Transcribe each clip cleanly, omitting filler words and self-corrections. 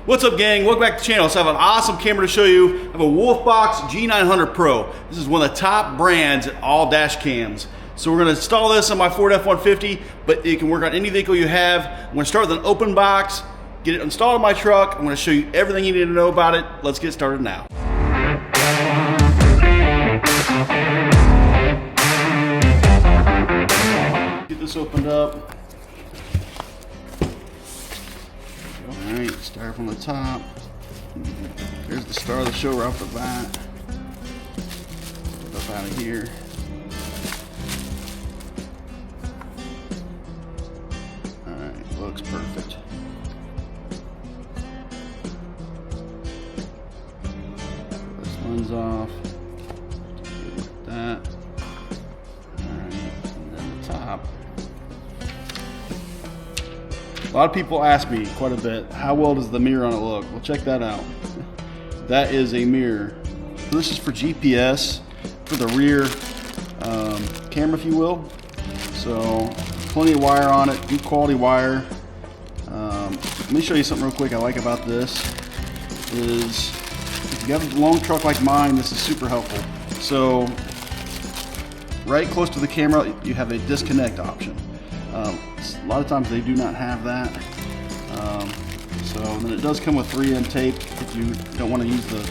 What's up, gang? Welcome back to the channel. So I have an awesome camera to show you. I have a WolfBOX G900 Pro. This is one of the top brands at all dash cams. So we're going to install this on my Ford F-150, but it can work on any vehicle you have. I'm going to start with an open box, get it installed in my truck. I'm going to show you everything you need to know about it. Let's get started now. Get this opened up. Alright, start from the top. There's the star of the show right off the bat. Get up out of here. Alright, looks perfect. This one's off. Like that. Alright, and then the top. A lot of people ask me quite a bit, how well does the mirror on it look? Well, check that out. That is a mirror. This is for GPS, for the rear camera, if you will. So, plenty of wire on it, good quality wire. Let me show you something real quick I like about this. Is if you have a long truck like mine, this is super helpful. So, right close to the camera, you have a disconnect option. A lot of times they do not have that. So then it does come with 3M tape if you don't want to use the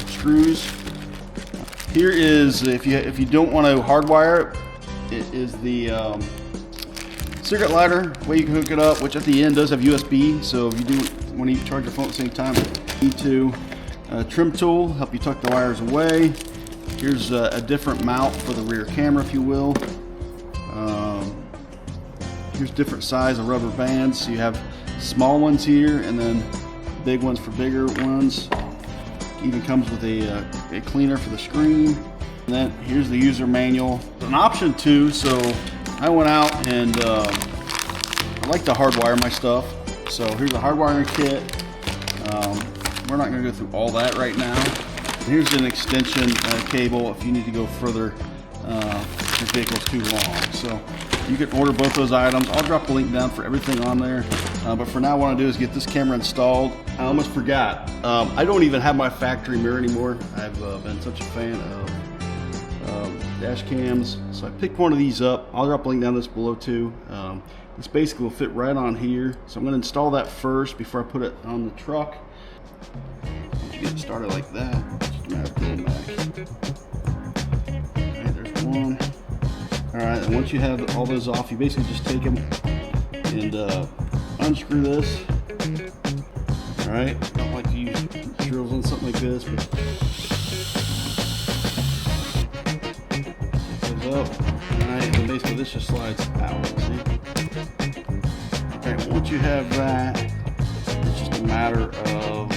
screws. Here is, if you don't want to hardwire it, is the cigarette lighter, way you can hook it up, which at the end does have USB. So if you do want to charge your phone at the same time, you need to trim tool, help you tuck the wires away. Here's a different mount for the rear camera, if you will. Here's different size of rubber bands. So you have small ones here and then big ones for bigger ones. Even comes with a cleaner for the screen. And then here's the user manual. An option too, so I went out and I like to hardwire my stuff. So here's a hardwiring kit. We're not going to go through all that right now. And here's an extension cable if you need to go further if your vehicle's too long. So you can order both those items. I'll drop a link down for everything on there. But for now, what I do is get this camera installed. I almost forgot. I don't even have my factory mirror anymore. I've been such a fan of dash cams. So I picked one of these up. I'll drop a link down this below too. This basically will fit right on here. So I'm going to install that first before I put it on the truck. Once you get it started like that, it's just a matter of pulling back. Okay, there's one. Alright, and once you have all those off, you basically just take them and unscrew this. Alright, I don't like to use drills on something like this, but it goes up. Alright, and basically this just slides out, see? Okay, once you have that, it's just a matter of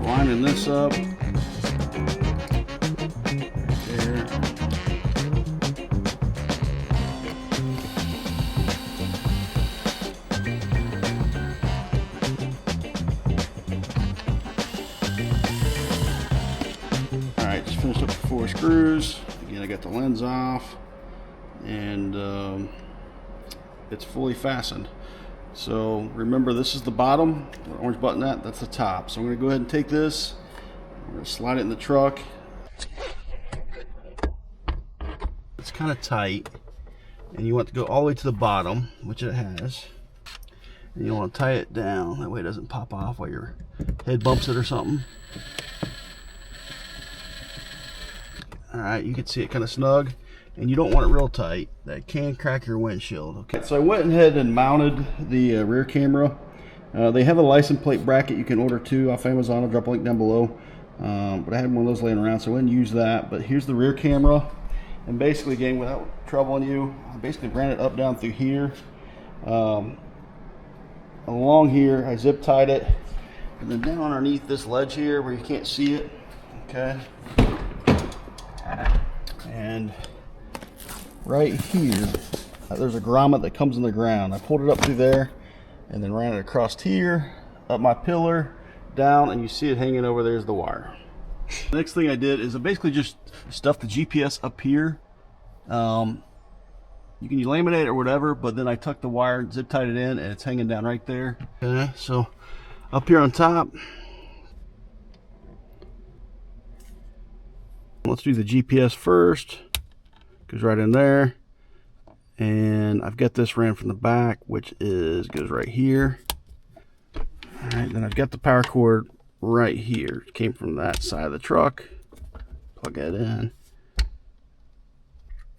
lining this up. Finished up the 4 screws. Again, I got the lens off and it's fully fastened. So remember, this is the bottom, the orange button, that's the top. So I'm going to go ahead and take this, I'm going to slide it in the truck. It's kind of tight and you want to go all the way to the bottom, which it has, and you want to tie it down, that way it doesn't pop off while your head bumps it or something. Alright, you can see it kind of snug, and you don't want it real tight. That can crack your windshield. Okay, so I went ahead and mounted the rear camera. They have a license plate bracket you can order too off Amazon. I'll drop a link down below. But I had one of those laying around, so I went and used that. But here's the rear camera. And basically, again, without troubling you, I basically ran it up, down through here. Along here, I zip tied it. And then down underneath this ledge here where you can't see it. Okay. And right here, there's a grommet that comes in the ground. I pulled it up through there and then ran it across here, up my pillar, down, and you see it hanging over there is the wire. The next thing I did is I basically just stuffed the GPS up here. You can laminate it or whatever, but then I tucked the wire, zip tied it in, and it's hanging down right there. Okay, so Up here on top, let's do the GPS first. Goes right in there. And I've got this ran from the back, which goes right here. All right, then I've got the power cord right here. It came from that side of the truck. Plug that in.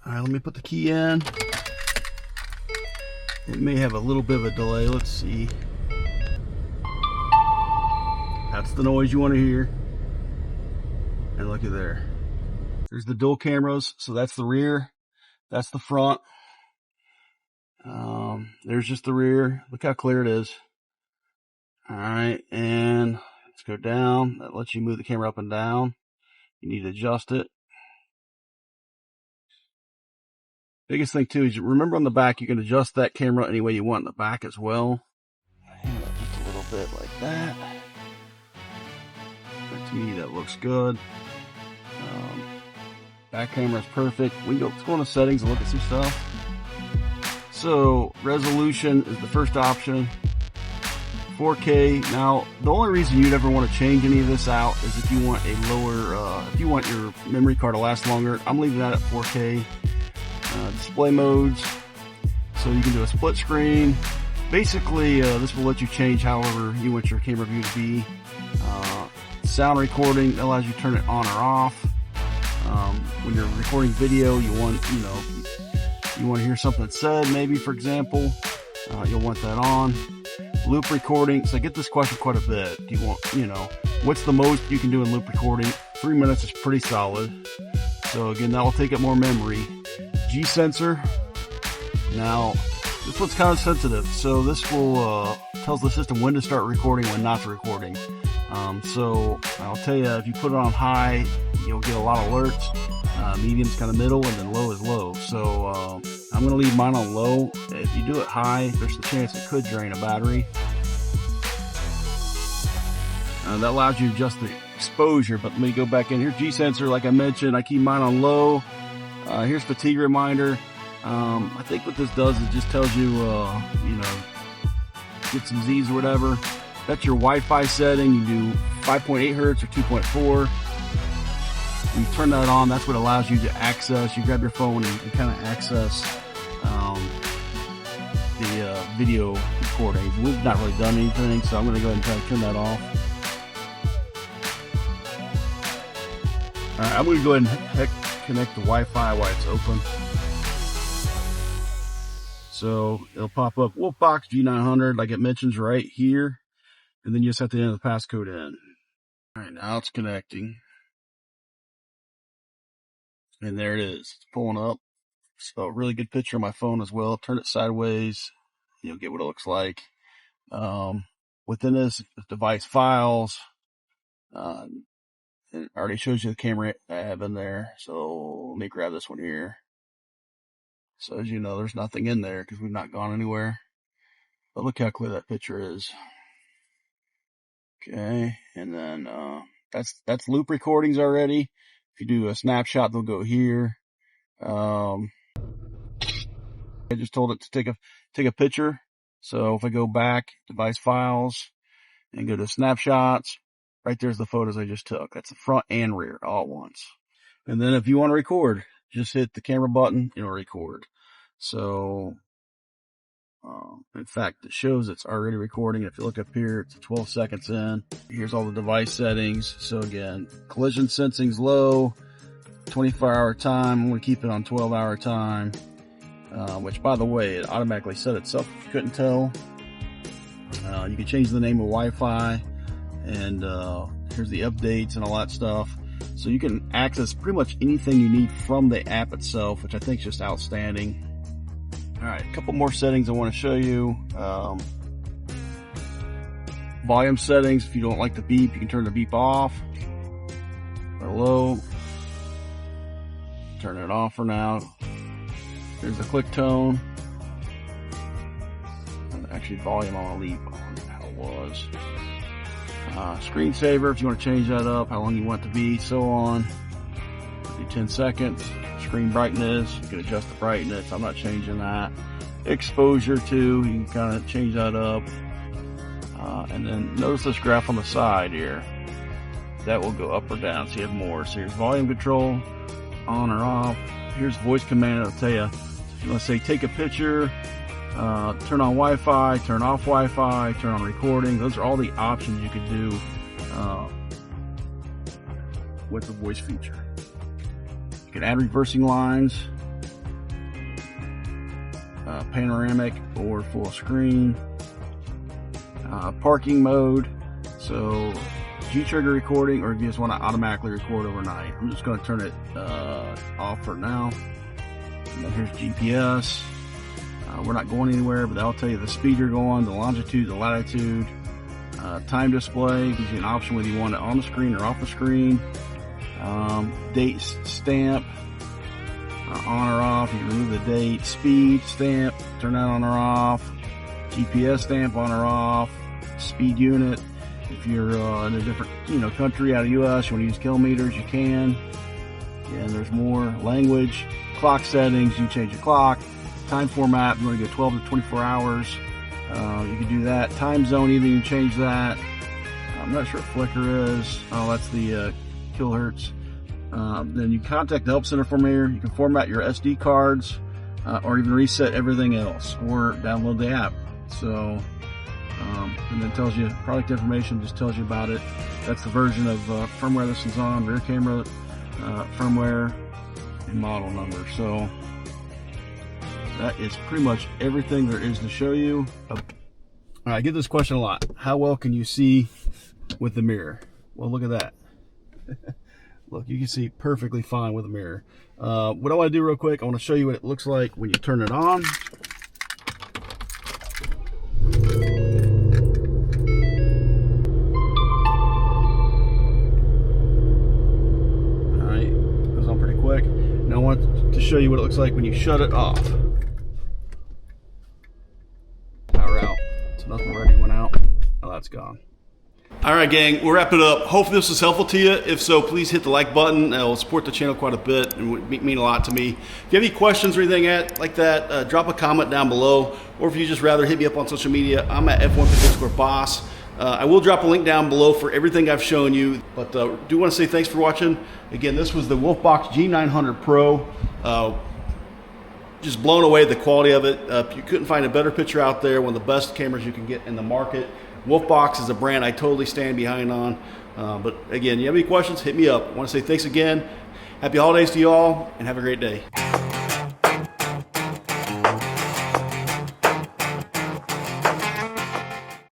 All right, let me put the key in. It may have a little bit of a delay. Let's see. That's the noise you want to hear. And look at there. There's the dual cameras. So that's the rear. That's the front. There's just the rear. Look how clear it is. All right, and let's go down. That lets you move the camera up and down. You need to adjust it. Biggest thing too is remember on the back, you can adjust that camera any way you want in the back as well. Just a little bit like that. But to me, that looks good. Back camera is perfect. Let's go into settings and look at some stuff. So resolution is the first option. 4K. Now, the only reason you'd ever want to change any of this out is if you want a lower, if you want your memory card to last longer. I'm leaving that at 4K. Display modes. So you can do a split screen. Basically, this will let you change however you want your camera view to be. Sound recording allows you to turn it on or off. When you're recording video, you want to hear something said, maybe, for example, you'll want that on. Loop recording. So I get this question quite a bit. Do you want, what's the most you can do in loop recording? 3 minutes is pretty solid. So again, that will take up more memory. G sensor. Now, this one's kind of sensitive. So this will tells the system when to start recording, when not to recording. So I'll tell you, if you put it on high, you'll get a lot of alerts. Medium's kind of middle, and then low is low. So I'm going to leave mine on low. If you do it high, there's a chance it could drain a battery. That allows you to adjust the exposure, but let me go back in here. G sensor, like I mentioned, I keep mine on low. Here's fatigue reminder. I think what this does is just tells you, get some Z's or whatever. That's your Wi-Fi setting. You do 5.8 hertz or 2.4. When you turn that on, that's what allows you to access. You grab your phone and you kind of access the video recording. We've not really done anything, so I'm going to go ahead and try to turn that off. All right, I'm going to go ahead and connect the Wi-Fi while it's open. So it'll pop up WolfBOX G900, like it mentions right here. And then you just have to enter the passcode in. All right, now it's connecting. And there it is. It's pulling up. So a really good picture of my phone as well. Turn it sideways. You'll get what it looks like. Within this device files, it already shows you the camera I have in there. So let me grab this one here. So as you know, there's nothing in there because we've not gone anywhere. But look how clear that picture is. Okay, and then that's loop recordings already. If you do a snapshot, they'll go here. I just told it to take a picture. So if I go back, device files, and go to snapshots, right there's the photos I just took. That's the front and rear all at once. And then if you want to record, just hit the camera button, it'll record. So in fact, it shows it's already recording. If you look up here, it's 12 seconds in. Here's all the device settings. So again, collision sensing's low, 24-hour time. I'm going to keep it on 12-hour time, which, by the way, it automatically set itself if you couldn't tell. You can change the name of Wi-Fi, and here's the updates and all that stuff. So you can access pretty much anything you need from the app itself, which I think is just outstanding. All right, a couple more settings I want to show you. Volume settings. If you don't like the beep, you can turn the beep off or low. Turn it off for now. There's the click tone. And actually, volume I'll leave on how it was. Screensaver, if you want to change that up, how long you want it to be, so on. Do 10 seconds. Screen brightness, you can adjust the brightness. I'm not changing that. Exposure too, you can kind of change that up. And then notice this graph on the side here. That will go up or down, so you have more. So here's volume control, on or off. Here's voice command, it'll tell you, if you want to say take a picture, turn on Wi-Fi, turn off Wi-Fi, turn on recording. Those are all the options you could do with the voice feature. You can add reversing lines, panoramic or full screen, parking mode, so G-trigger recording, or if you just want to automatically record overnight. I'm just going to turn it off for now. And then here's GPS. We're not going anywhere, but that'll tell you the speed you're going, the longitude, the latitude. Time display gives you an option whether you want it on the screen or off the screen. Date stamp, on or off. You can remove the date. Speed stamp, turn that on or off. GPS stamp, on or off. Speed unit. If you're in a different country out of US, you want to use kilometers, you can. And there's more. Language, clock settings, you can change your clock. Time format, you want to go 12 to 24 hours. You can do that. Time zone, either you can change that. I'm not sure what flicker is. Oh, that's the kilohertz. Then you contact the help center from here. You can format your SD cards, or even reset everything else, or download the app. So, and then tells you product information, just tells you about it. That's the version of firmware this is on, rear camera firmware, and model number. So that is pretty much everything there is to show you. All right, I get this question a lot. How well can you see with the mirror? Well, look at that. Look, you can see perfectly fine with a mirror. What I want to do real quick, I want to show you what it looks like when you turn it on. All right, goes on pretty quick. Now I want to show you what it looks like when you shut it off. Power out. So nothing already went out. Now that's gone. All right, gang, we'll wrap it up. Hopefully this was helpful to you. If so, please hit the like button. It'll support the channel quite a bit and would mean a lot to me. If you have any questions or anything like that, drop a comment down below. Or if you just rather hit me up on social media, I'm at F1_boss. I will drop a link down below for everything I've shown you. But do want to say thanks for watching. Again, this was the WolfBOX G900 Pro. Just blown away the quality of it. You couldn't find a better picture out there. One of the best cameras you can get in the market. WolfBOX is a brand I totally stand behind on. But again, you have any questions, hit me up. I want to say thanks again. Happy holidays to you all, and have a great day.